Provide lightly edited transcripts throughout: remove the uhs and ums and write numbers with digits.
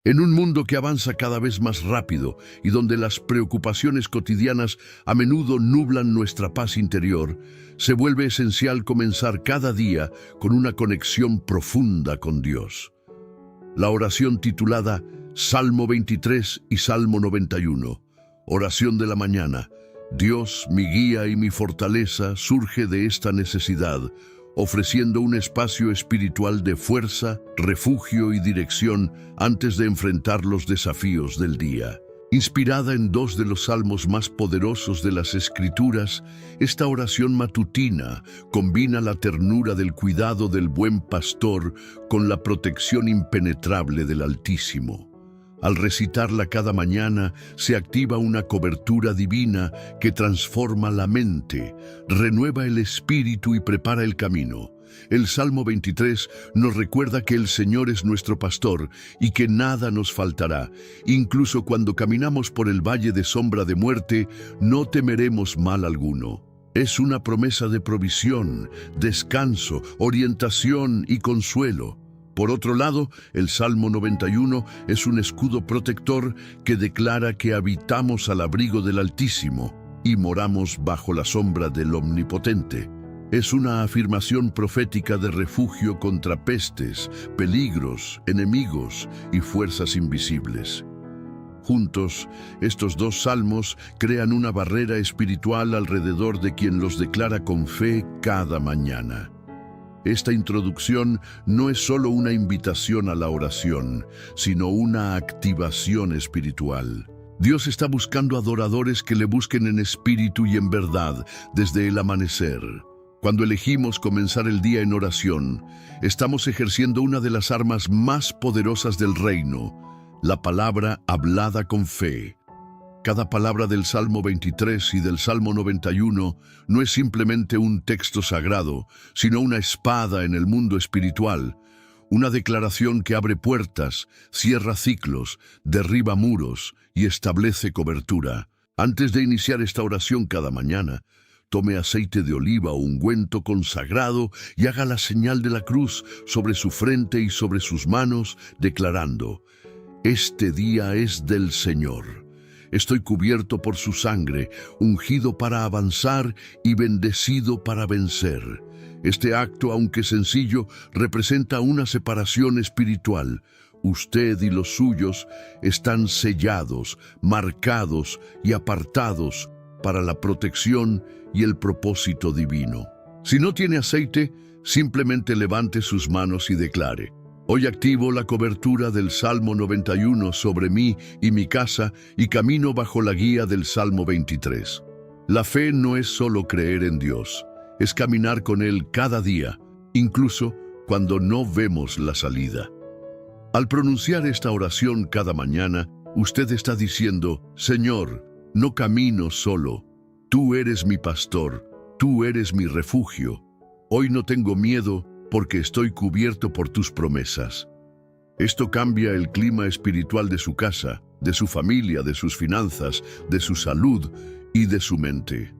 En un mundo que avanza cada vez más rápido y donde las preocupaciones cotidianas a menudo nublan nuestra paz interior, se vuelve esencial comenzar cada día con una conexión profunda con Dios. La oración titulada Salmo 23 y Salmo 91, oración de la mañana. Dios, mi guía y mi fortaleza, surge de esta necesidad, ofreciendo un espacio espiritual de fuerza, refugio y dirección antes de enfrentar los desafíos del día. Inspirada en dos de los salmos más poderosos de las Escrituras, esta oración matutina combina la ternura del cuidado del buen pastor con la protección impenetrable del Altísimo. Al recitarla cada mañana, se activa una cobertura divina que transforma la mente, renueva el espíritu y prepara el camino. El Salmo 23 nos recuerda que el Señor es nuestro pastor y que nada nos faltará. Incluso cuando caminamos por el valle de sombra de muerte, no temeremos mal alguno. Es una promesa de provisión, descanso, orientación y consuelo. Por otro lado, el Salmo 91 es un escudo protector que declara que habitamos al abrigo del Altísimo y moramos bajo la sombra del Omnipotente. Es una afirmación profética de refugio contra pestes, peligros, enemigos y fuerzas invisibles. Juntos, estos dos salmos crean una barrera espiritual alrededor de quien los declara con fe cada mañana. Esta introducción no es solo una invitación a la oración, sino una activación espiritual. Dios está buscando adoradores que le busquen en espíritu y en verdad desde el amanecer. Cuando elegimos comenzar el día en oración, estamos ejerciendo una de las armas más poderosas del reino, la palabra hablada con fe. Cada palabra del Salmo 23 y del Salmo 91 no es simplemente un texto sagrado, sino una espada en el mundo espiritual, una declaración que abre puertas, cierra ciclos, derriba muros y establece cobertura. Antes de iniciar esta oración cada mañana, tome aceite de oliva o ungüento consagrado y haga la señal de la cruz sobre su frente y sobre sus manos, declarando: «Este día es del Señor. Estoy cubierto por su sangre, ungido para avanzar y bendecido para vencer». Este acto, aunque sencillo, representa una separación espiritual. Usted y los suyos están sellados, marcados y apartados para la protección y el propósito divino. Si no tiene aceite, simplemente levante sus manos y declare: «Hoy activo la cobertura del Salmo 91 sobre mí y mi casa y camino bajo la guía del Salmo 23». La fe no es solo creer en Dios, es caminar con Él cada día, incluso cuando no vemos la salida. Al pronunciar esta oración cada mañana, usted está diciendo: «Señor, no camino solo. Tú eres mi pastor, tú eres mi refugio. Hoy no tengo miedo porque estoy cubierto por tus promesas». Esto cambia el clima espiritual de su casa, de su familia, de sus finanzas, de su salud y de su mente.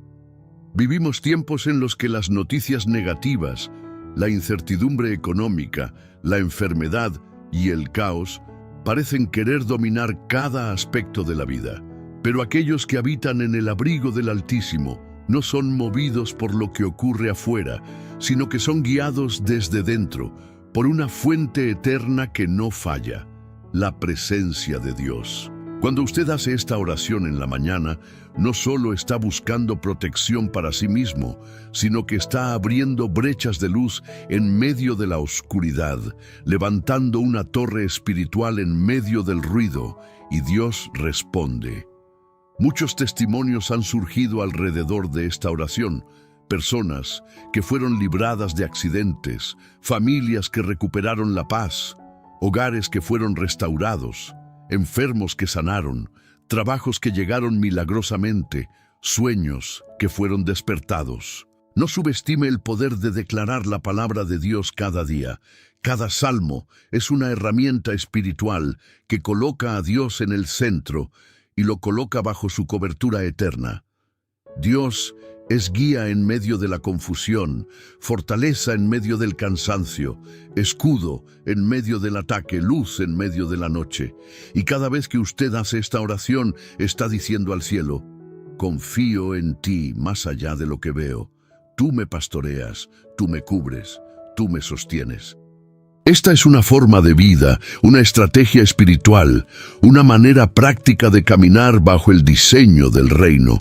Vivimos tiempos en los que las noticias negativas, la incertidumbre económica, la enfermedad y el caos parecen querer dominar cada aspecto de la vida. Pero aquellos que habitan en el abrigo del Altísimo no son movidos por lo que ocurre afuera, sino que son guiados desde dentro, por una fuente eterna que no falla, la presencia de Dios. Cuando usted hace esta oración en la mañana, no solo está buscando protección para sí mismo, sino que está abriendo brechas de luz en medio de la oscuridad, levantando una torre espiritual en medio del ruido, y Dios responde. Muchos testimonios han surgido alrededor de esta oración. Personas que fueron libradas de accidentes, familias que recuperaron la paz, hogares que fueron restaurados, enfermos que sanaron, trabajos que llegaron milagrosamente, sueños que fueron despertados. No subestime el poder de declarar la palabra de Dios cada día. Cada salmo es una herramienta espiritual que coloca a Dios en el centro y lo coloca bajo su cobertura eterna. Dios Es guía en medio de la confusión, fortaleza en medio del cansancio, escudo en medio del ataque, luz en medio de la noche. Y cada vez que usted hace esta oración, está diciendo al cielo: confío en ti más allá de lo que veo. Tú me pastoreas, tú me cubres, tú me sostienes. Esta es una forma de vida, una estrategia espiritual, una manera práctica de caminar bajo el diseño del reino.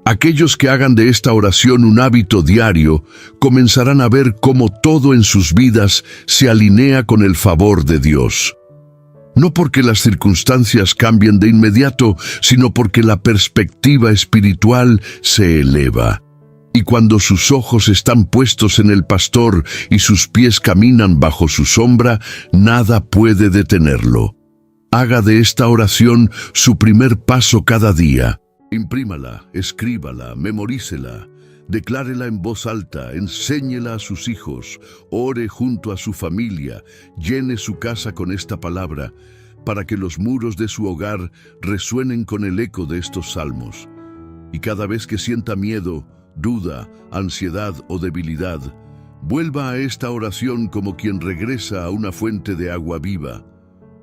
Aquellos que hagan de esta oración un hábito diario comenzarán a ver cómo todo en sus vidas se alinea con el favor de Dios. No porque las circunstancias cambien de inmediato, sino porque la perspectiva espiritual se eleva. Y cuando sus ojos están puestos en el pastor y sus pies caminan bajo su sombra, nada puede detenerlo. Haga de esta oración su primer paso cada día. Imprímala, escríbala, memorícela, declárela en voz alta, enséñela a sus hijos, ore junto a su familia, llene su casa con esta palabra, para que los muros de su hogar resuenen con el eco de estos salmos. Y cada vez que sienta miedo, duda, ansiedad o debilidad, vuelva a esta oración como quien regresa a una fuente de agua viva,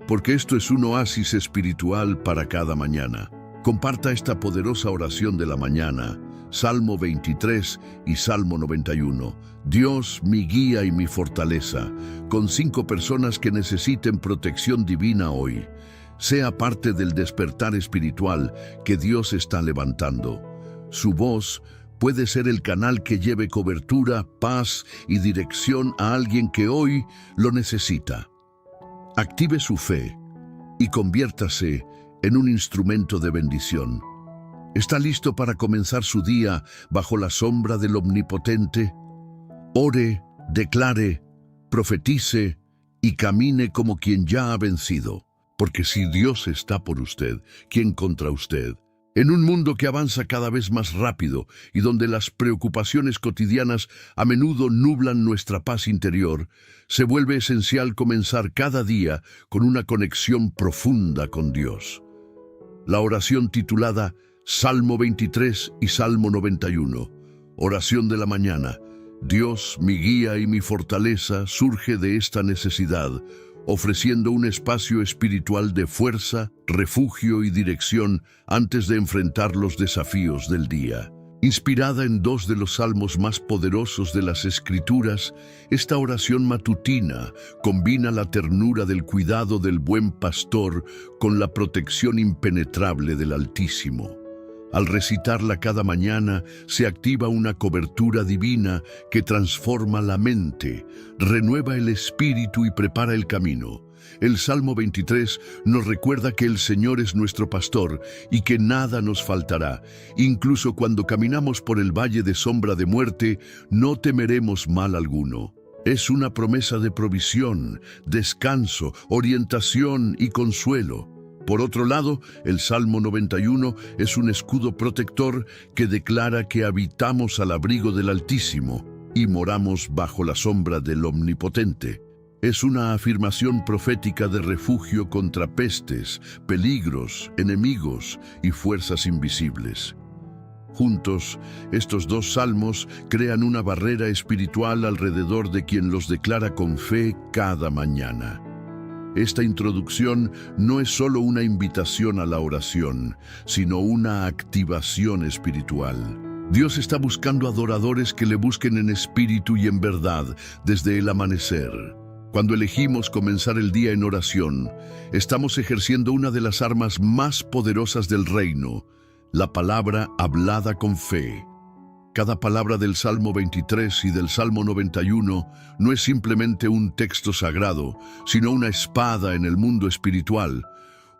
porque esto es un oasis espiritual para cada mañana. Comparta esta poderosa oración de la mañana, Salmo 23 y Salmo 91. Dios, mi guía y mi fortaleza, con 5 personas que necesiten protección divina hoy. Sea parte del despertar espiritual que Dios está levantando. Su voz puede ser el canal que lleve cobertura, paz y dirección a alguien que hoy lo necesita. Active su fe y conviértase en un instrumento de bendición. ¿Está listo para comenzar su día bajo la sombra del Omnipotente? Ore, declare, profetice y camine como quien ya ha vencido. Porque si Dios está por usted, ¿quién contra usted? En un mundo que avanza cada vez más rápido y donde las preocupaciones cotidianas a menudo nublan nuestra paz interior, se vuelve esencial comenzar cada día con una conexión profunda con Dios. La oración titulada Salmo 23 y Salmo 91, oración de la mañana. Dios, mi guía y mi fortaleza, surge de esta necesidad, ofreciendo un espacio espiritual de fuerza, refugio y dirección antes de enfrentar los desafíos del día. Inspirada en 2 de los salmos más poderosos de las Escrituras, esta oración matutina combina la ternura del cuidado del buen pastor con la protección impenetrable del Altísimo. Al recitarla cada mañana, se activa una cobertura divina que transforma la mente, renueva el espíritu y prepara el camino. El Salmo 23 nos recuerda que el Señor es nuestro pastor y que nada nos faltará. Incluso cuando caminamos por el valle de sombra de muerte, no temeremos mal alguno. Es una promesa de provisión, descanso, orientación y consuelo. Por otro lado, el Salmo 91 es un escudo protector que declara que habitamos al abrigo del Altísimo y moramos bajo la sombra del Omnipotente. Es una afirmación profética de refugio contra pestes, peligros, enemigos y fuerzas invisibles. Juntos, estos 2 salmos crean una barrera espiritual alrededor de quien los declara con fe cada mañana. Esta introducción no es solo una invitación a la oración, sino una activación espiritual. Dios está buscando adoradores que le busquen en espíritu y en verdad desde el amanecer. Cuando elegimos comenzar el día en oración, estamos ejerciendo una de las armas más poderosas del reino, la palabra hablada con fe. Cada palabra del Salmo 23 y del Salmo 91 no es simplemente un texto sagrado, sino una espada en el mundo espiritual,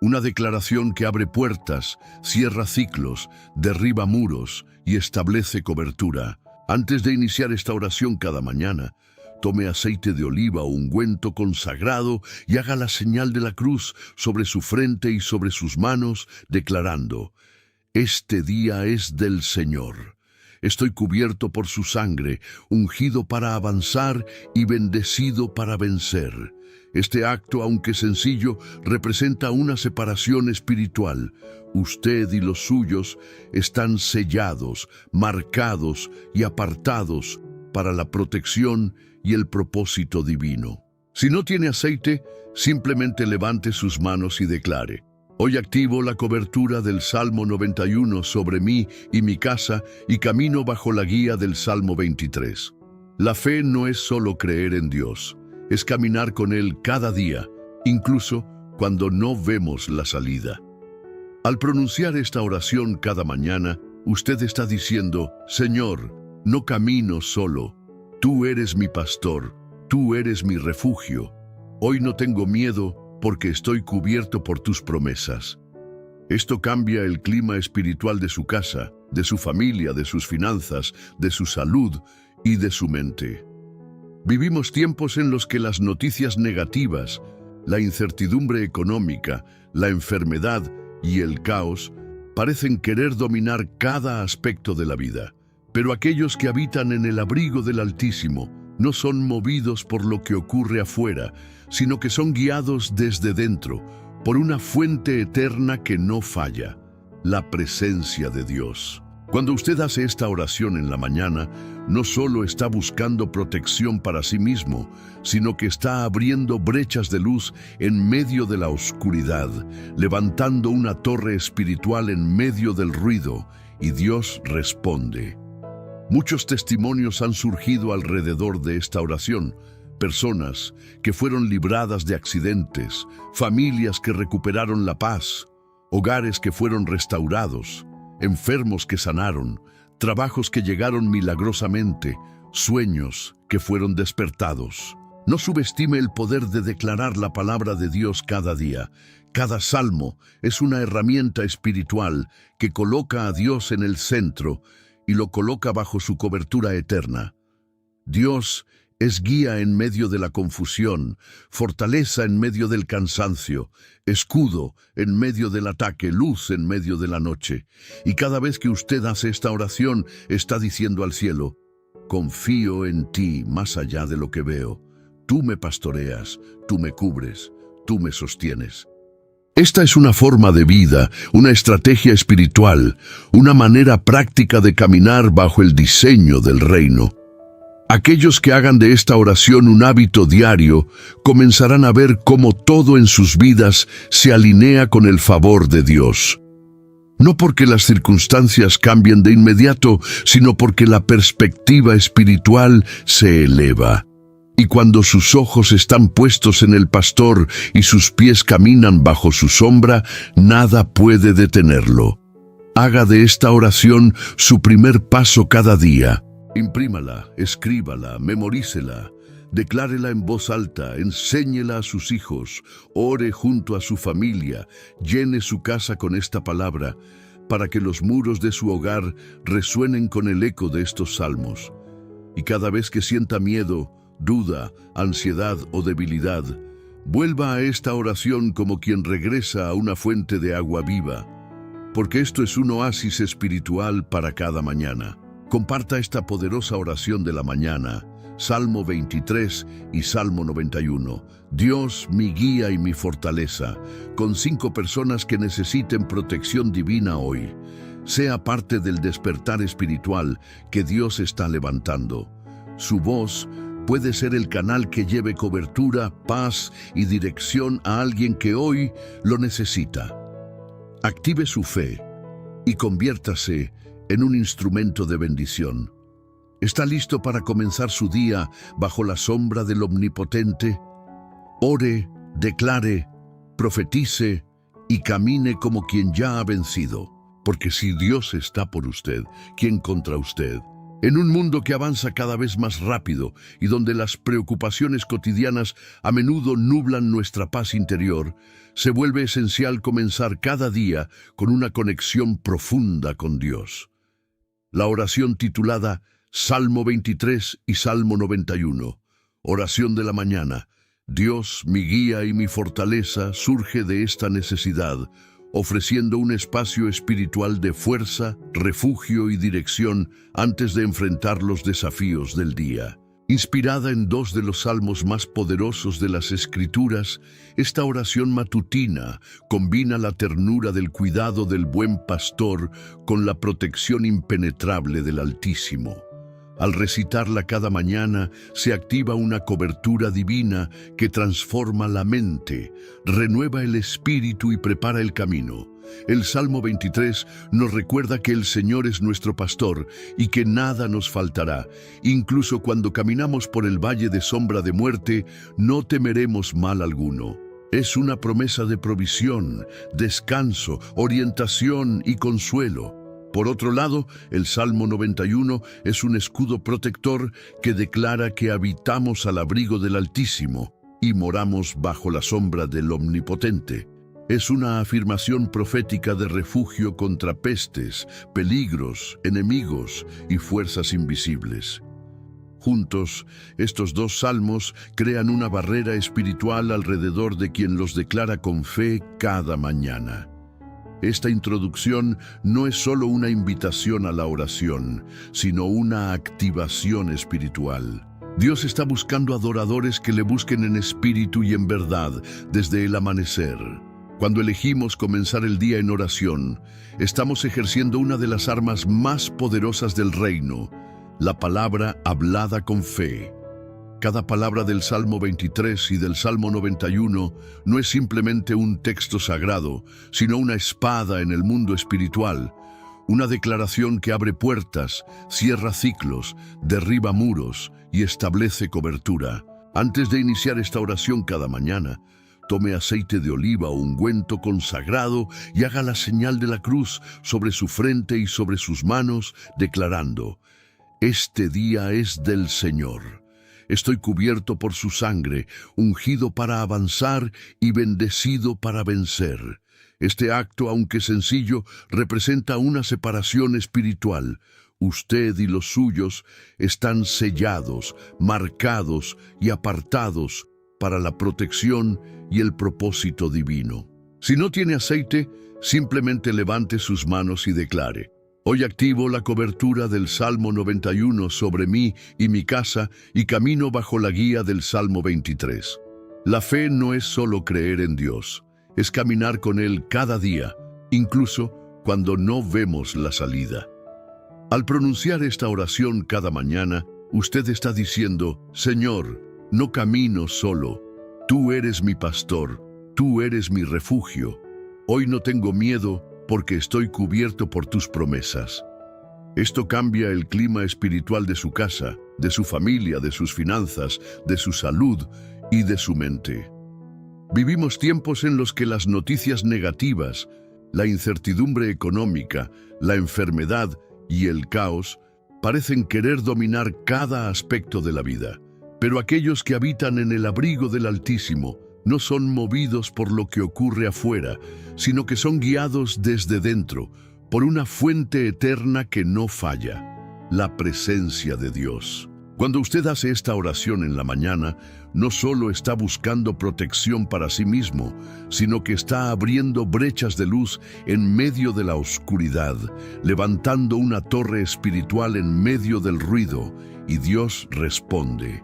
una declaración que abre puertas, cierra ciclos, derriba muros y establece cobertura. Antes de iniciar esta oración cada mañana, tome aceite de oliva o ungüento consagrado y haga la señal de la cruz sobre su frente y sobre sus manos, declarando: «Este día es del Señor. Estoy cubierto por su sangre, ungido para avanzar y bendecido para vencer». Este acto, aunque sencillo, representa una separación espiritual. Usted y los suyos están sellados, marcados y apartados para la protección y el propósito divino. Si no tiene aceite, simplemente levante sus manos y declare: hoy activo la cobertura del Salmo 91 sobre mí y mi casa y camino bajo la guía del Salmo 23. La fe no es solo creer en Dios, es caminar con Él cada día, incluso cuando no vemos la salida. Al pronunciar esta oración cada mañana, usted está diciendo: Señor, no camino solo, tú eres mi pastor, tú eres mi refugio. Hoy no tengo miedo porque estoy cubierto por tus promesas. Esto cambia el clima espiritual de su casa, de su familia, de sus finanzas, de su salud y de su mente. Vivimos tiempos en los que las noticias negativas, la incertidumbre económica, la enfermedad y el caos parecen querer dominar cada aspecto de la vida. Pero aquellos que habitan en el abrigo del Altísimo no son movidos por lo que ocurre afuera, sino que son guiados desde dentro, por una fuente eterna que no falla, la presencia de Dios. Cuando usted hace esta oración en la mañana, no solo está buscando protección para sí mismo, sino que está abriendo brechas de luz en medio de la oscuridad, levantando una torre espiritual en medio del ruido, y Dios responde. Muchos testimonios han surgido alrededor de esta oración. Personas que fueron libradas de accidentes, familias que recuperaron la paz, hogares que fueron restaurados, enfermos que sanaron, trabajos que llegaron milagrosamente, sueños que fueron despertados. No subestime el poder de declarar la palabra de Dios cada día. Cada salmo es una herramienta espiritual que coloca a Dios en el centro y lo coloca bajo su cobertura eterna. Dios es guía en medio de la confusión, fortaleza en medio del cansancio, escudo en medio del ataque, luz en medio de la noche. Y cada vez que usted hace esta oración, está diciendo al cielo: confío en ti más allá de lo que veo. Tú me pastoreas, tú me cubres, tú me sostienes. Esta es una forma de vida, una estrategia espiritual, una manera práctica de caminar bajo el diseño del reino. Aquellos que hagan de esta oración un hábito diario comenzarán a ver cómo todo en sus vidas se alinea con el favor de Dios. No porque las circunstancias cambien de inmediato, sino porque la perspectiva espiritual se eleva. Y cuando sus ojos están puestos en el pastor y sus pies caminan bajo su sombra, nada puede detenerlo. Haga de esta oración su primer paso cada día. Imprímala, escríbala, memorícela, declárela en voz alta, enséñela a sus hijos, ore junto a su familia, llene su casa con esta palabra, para que los muros de su hogar resuenen con el eco de estos salmos. Y cada vez que sienta miedo, duda, ansiedad o debilidad, vuelva a esta oración como quien regresa a una fuente de agua viva, porque esto es un oasis espiritual para cada mañana. Comparta esta poderosa oración de la mañana, Salmo 23 y Salmo 91. Dios, mi guía y mi fortaleza, con 5 personas que necesiten protección divina hoy. Sea parte del despertar espiritual que Dios está levantando. Su voz puede ser el canal que lleve cobertura, paz y dirección a alguien que hoy lo necesita. Active su fe y conviértase en un instrumento de bendición. ¿Está listo para comenzar su día bajo la sombra del Omnipotente? Ore, declare, profetice y camine como quien ya ha vencido. Porque si Dios está por usted, ¿quién contra usted? En un mundo que avanza cada vez más rápido y donde las preocupaciones cotidianas a menudo nublan nuestra paz interior, se vuelve esencial comenzar cada día con una conexión profunda con Dios. La oración titulada Salmo 23 y Salmo 91, oración de la mañana. Dios, mi guía y mi fortaleza, surge de esta necesidad, ofreciendo un espacio espiritual de fuerza, refugio y dirección antes de enfrentar los desafíos del día. Inspirada en dos de los salmos más poderosos de las Escrituras, esta oración matutina combina la ternura del cuidado del buen pastor con la protección impenetrable del Altísimo. Al recitarla cada mañana, se activa una cobertura divina que transforma la mente, renueva el espíritu y prepara el camino. El Salmo 23 nos recuerda que el Señor es nuestro pastor y que nada nos faltará. Incluso cuando caminamos por el valle de sombra de muerte, no temeremos mal alguno. Es una promesa de provisión, descanso, orientación y consuelo. Por otro lado, el Salmo 91 es un escudo protector que declara que habitamos al abrigo del Altísimo y moramos bajo la sombra del Omnipotente. Es una afirmación profética de refugio contra pestes, peligros, enemigos y fuerzas invisibles. Juntos, estos dos salmos crean una barrera espiritual alrededor de quien los declara con fe cada mañana. Esta introducción no es solo una invitación a la oración, sino una activación espiritual. Dios está buscando adoradores que le busquen en espíritu y en verdad desde el amanecer. Cuando elegimos comenzar el día en oración, estamos ejerciendo una de las armas más poderosas del reino, la palabra hablada con fe. Cada palabra del Salmo 23 y del Salmo 91 no es simplemente un texto sagrado, sino una espada en el mundo espiritual, una declaración que abre puertas, cierra ciclos, derriba muros y establece cobertura. Antes de iniciar esta oración cada mañana, tome aceite de oliva o ungüento consagrado y haga la señal de la cruz sobre su frente y sobre sus manos, declarando: «Este día es del Señor. Estoy cubierto por su sangre, ungido para avanzar y bendecido para vencer». Este acto, aunque sencillo, representa una separación espiritual. Usted y los suyos están sellados, marcados y apartados para la protección y el propósito divino. Si no tiene aceite, simplemente levante sus manos y declare: «Hoy activo la cobertura del Salmo 91 sobre mí y mi casa y camino bajo la guía del Salmo 23». La fe no es solo creer en Dios, es caminar con Él cada día, incluso cuando no vemos la salida. Al pronunciar esta oración cada mañana, usted está diciendo: «Señor, no camino solo. Tú eres mi pastor, tú eres mi refugio. Hoy no tengo miedo porque estoy cubierto por tus promesas». Esto cambia el clima espiritual de su casa, de su familia, de sus finanzas, de su salud y de su mente. Vivimos tiempos en los que las noticias negativas, la incertidumbre económica, la enfermedad y el caos parecen querer dominar cada aspecto de la vida. Pero aquellos que habitan en el abrigo del Altísimo no son movidos por lo que ocurre afuera, sino que son guiados desde dentro, por una fuente eterna que no falla, la presencia de Dios. Cuando usted hace esta oración en la mañana, no solo está buscando protección para sí mismo, sino que está abriendo brechas de luz en medio de la oscuridad, levantando una torre espiritual en medio del ruido, y Dios responde.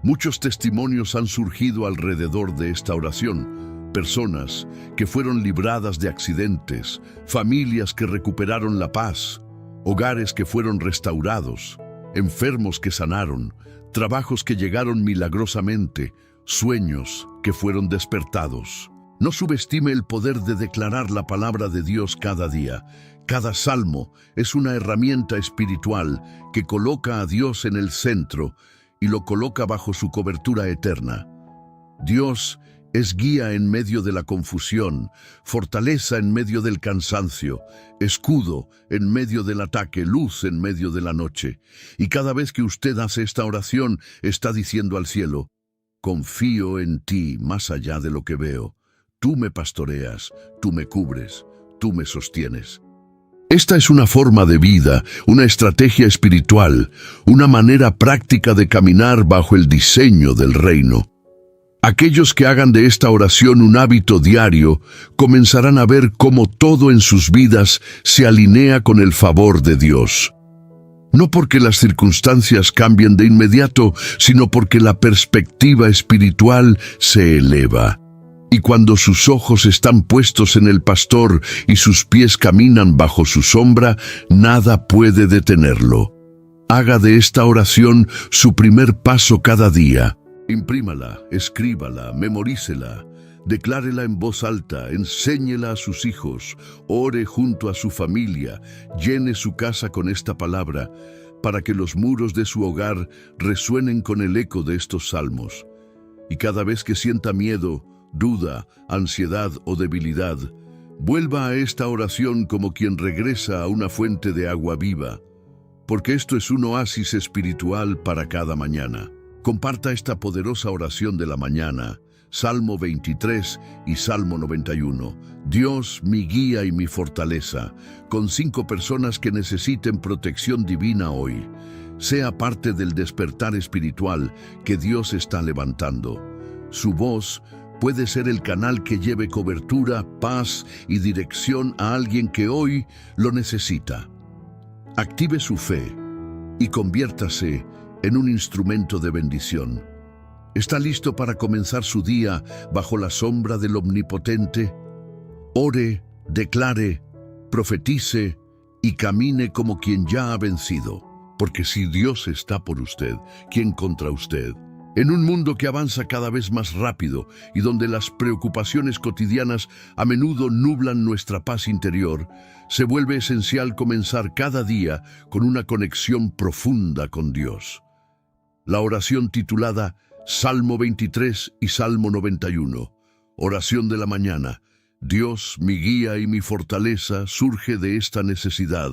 Muchos testimonios han surgido alrededor de esta oración. Personas que fueron libradas de accidentes, familias que recuperaron la paz, hogares que fueron restaurados, enfermos que sanaron, trabajos que llegaron milagrosamente, sueños que fueron despertados. No subestime el poder de declarar la palabra de Dios cada día. Cada salmo es una herramienta espiritual que coloca a Dios en el centro y lo coloca bajo su cobertura eterna. Dios es guía en medio de la confusión, fortaleza en medio del cansancio, escudo en medio del ataque, luz en medio de la noche. Y cada vez que usted hace esta oración, está diciendo al cielo: «Confío en ti más allá de lo que veo. Tú me pastoreas, tú me cubres, tú me sostienes». Esta es una forma de vida, una estrategia espiritual, una manera práctica de caminar bajo el diseño del reino. Aquellos que hagan de esta oración un hábito diario comenzarán a ver cómo todo en sus vidas se alinea con el favor de Dios. no porque las circunstancias cambien de inmediato, sino porque la perspectiva espiritual se eleva. Y cuando sus ojos están puestos en el pastor y sus pies caminan bajo su sombra, nada puede detenerlo. Haga de esta oración su primer paso cada día. Imprímala, escríbala, memorícela, declárela en voz alta, enséñela a sus hijos, ore junto a su familia, llene su casa con esta palabra, para que los muros de su hogar resuenen con el eco de estos salmos. Y cada vez que sienta miedo, duda, ansiedad o debilidad, vuelva a esta oración como quien regresa a una fuente de agua viva, porque esto es un oasis espiritual para cada mañana. Comparta esta poderosa oración de la mañana, Salmo 23 y Salmo 91. Dios, mi guía y mi fortaleza, con 5 personas que necesiten protección divina hoy. Sea parte del despertar espiritual que Dios está levantando. Su voz puede ser el canal que lleve cobertura, paz y dirección a alguien que hoy lo necesita. Active su fe y conviértase en un instrumento de bendición. ¿Está listo para comenzar su día bajo la sombra del Omnipotente? Ore, declare, profetice y camine como quien ya ha vencido. Porque si Dios está por usted, ¿quién contra usted? En un mundo que avanza cada vez más rápido y donde las preocupaciones cotidianas a menudo nublan nuestra paz interior, se vuelve esencial comenzar cada día con una conexión profunda con Dios. La oración titulada Salmo 23 y Salmo 91, oración de la mañana. Dios, mi guía y mi fortaleza, surge de esta necesidad,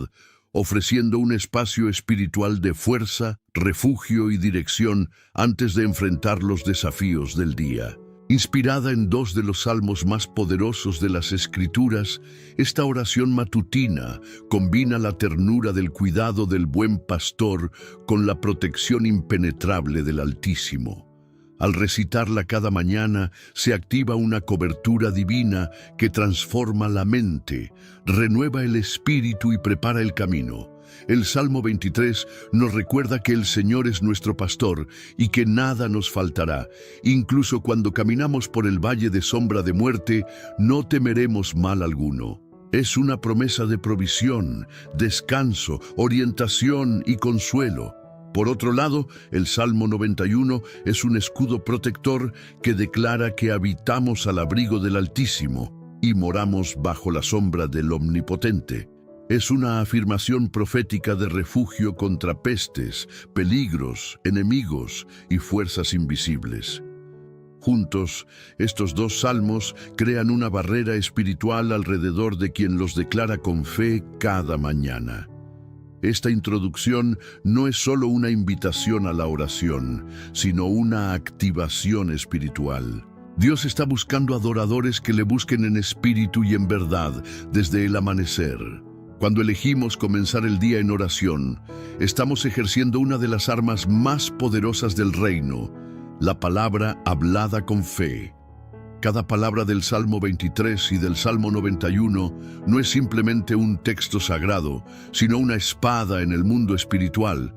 ofreciendo un espacio espiritual de fuerza, refugio y dirección antes de enfrentar los desafíos del día. Inspirada en 2 de los salmos más poderosos de las Escrituras, esta oración matutina combina la ternura del cuidado del buen pastor con la protección impenetrable del Altísimo. Al recitarla cada mañana, se activa una cobertura divina que transforma la mente, renueva el espíritu y prepara el camino. El Salmo 23 nos recuerda que el Señor es nuestro pastor y que nada nos faltará. Incluso cuando caminamos por el valle de sombra de muerte, no temeremos mal alguno. Es una promesa de provisión, descanso, orientación y consuelo. Por otro lado, el Salmo 91 es un escudo protector que declara que habitamos al abrigo del Altísimo y moramos bajo la sombra del Omnipotente. Es una afirmación profética de refugio contra pestes, peligros, enemigos y fuerzas invisibles. Juntos, estos 2 salmos crean una barrera espiritual alrededor de quien los declara con fe cada mañana. Esta introducción no es solo una invitación a la oración, sino una activación espiritual. Dios está buscando adoradores que le busquen en espíritu y en verdad desde el amanecer. Cuando elegimos comenzar el día en oración, estamos ejerciendo una de las armas más poderosas del reino, la palabra hablada con fe. Cada palabra del Salmo 23 y del Salmo 91 no es simplemente un texto sagrado, sino una espada en el mundo espiritual,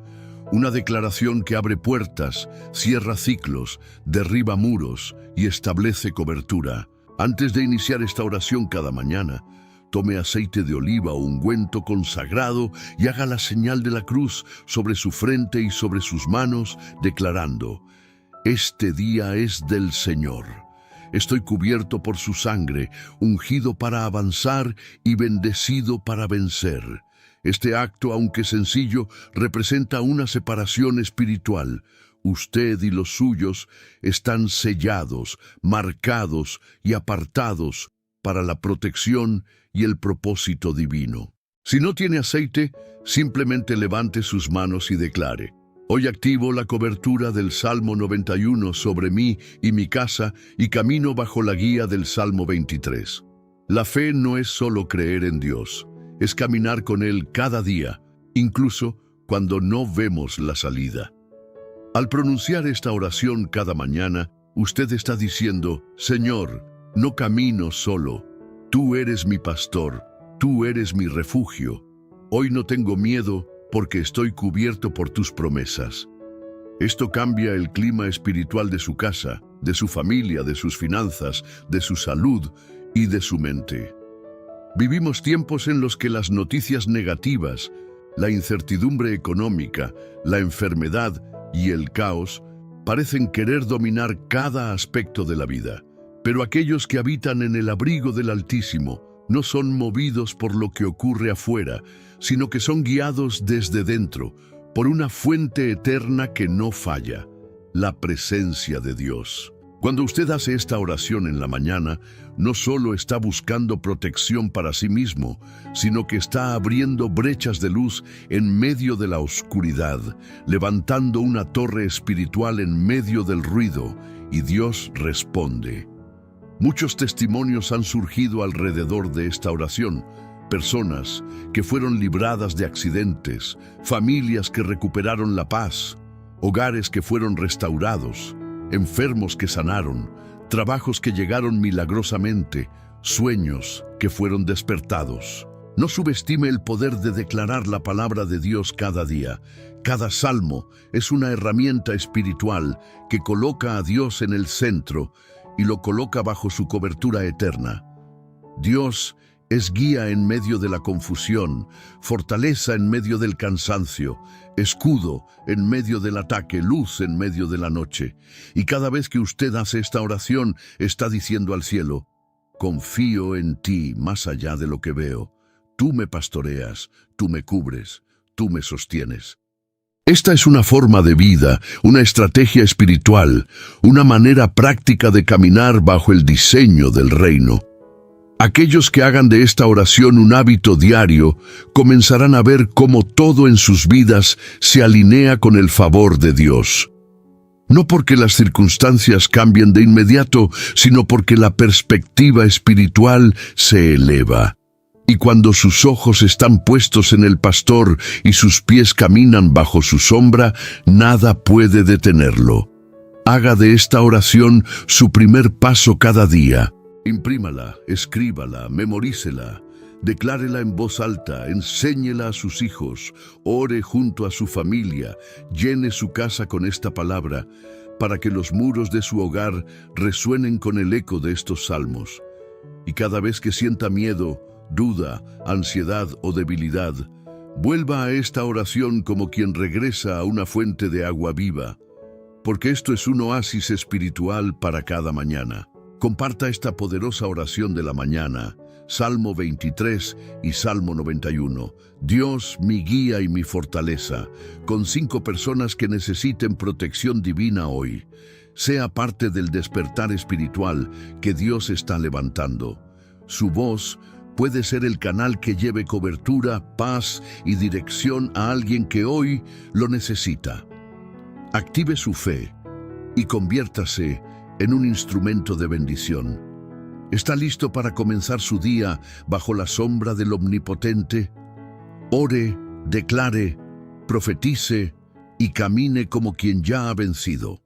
una declaración que abre puertas, cierra ciclos, derriba muros y establece cobertura. Antes de iniciar esta oración cada mañana, tome aceite de oliva o ungüento consagrado y haga la señal de la cruz sobre su frente y sobre sus manos, declarando: Este día es del Señor. Estoy cubierto por su sangre, ungido para avanzar y bendecido para vencer. Este acto, aunque sencillo, representa una separación espiritual. Usted y los suyos están sellados, marcados y apartados para la protección y el propósito divino. Si no tiene aceite, simplemente levante sus manos y declare: Hoy activo la cobertura del Salmo 91 sobre mí y mi casa y camino bajo la guía del Salmo 23. La fe no es solo creer en Dios, es caminar con Él cada día, incluso cuando no vemos la salida. Al pronunciar esta oración cada mañana, usted está diciendo: Señor, no camino solo. Tú eres mi pastor, tú eres mi refugio. Hoy no tengo miedo porque estoy cubierto por tus promesas. Esto cambia el clima espiritual de su casa, de su familia, de sus finanzas, de su salud y de su mente. Vivimos tiempos en los que las noticias negativas, la incertidumbre económica, la enfermedad y el caos parecen querer dominar cada aspecto de la vida. Pero aquellos que habitan en el abrigo del Altísimo no son movidos por lo que ocurre afuera, sino que son guiados desde dentro, por una fuente eterna que no falla, la presencia de Dios. Cuando usted hace esta oración en la mañana, no solo está buscando protección para sí mismo, sino que está abriendo brechas de luz en medio de la oscuridad, levantando una torre espiritual en medio del ruido, y Dios responde. Muchos testimonios han surgido alrededor de esta oración. Personas que fueron libradas de accidentes, familias que recuperaron la paz, hogares que fueron restaurados, enfermos que sanaron, trabajos que llegaron milagrosamente, sueños que fueron despertados. No subestime el poder de declarar la palabra de Dios cada día. Cada salmo es una herramienta espiritual que coloca a Dios en el centro y lo coloca bajo su cobertura eterna. Dios es guía en medio de la confusión, fortaleza en medio del cansancio, escudo en medio del ataque, luz en medio de la noche. Y cada vez que usted hace esta oración, está diciendo al cielo: confío en ti más allá de lo que veo. Tú me pastoreas, tú me cubres, tú me sostienes. Esta es una forma de vida, una estrategia espiritual, una manera práctica de caminar bajo el diseño del reino. Aquellos que hagan de esta oración un hábito diario comenzarán a ver cómo todo en sus vidas se alinea con el favor de Dios. No porque las circunstancias cambien de inmediato, sino porque la perspectiva espiritual se eleva. Y cuando sus ojos están puestos en el pastor y sus pies caminan bajo su sombra, nada puede detenerlo. Haga de esta oración su primer paso cada día. Imprímala, escríbala, memorícela, declárela en voz alta, enséñela a sus hijos, ore junto a su familia, llene su casa con esta palabra, para que los muros de su hogar resuenen con el eco de estos salmos. Y cada vez que sienta miedo, duda, ansiedad o debilidad, vuelva a esta oración como quien regresa a una fuente de agua viva, porque esto es un oasis espiritual para cada mañana. Comparta esta poderosa oración de la mañana, Salmo 23 y Salmo 91. Dios, mi guía y mi fortaleza, con 5 personas que necesiten protección divina hoy. Sea parte del despertar espiritual que Dios está levantando. Su voz puede ser el canal que lleve cobertura, paz y dirección a alguien que hoy lo necesita. Active su fe y conviértase en un instrumento de bendición. ¿Está listo para comenzar su día bajo la sombra del Omnipotente? Ore, declare, profetice y camine como quien ya ha vencido.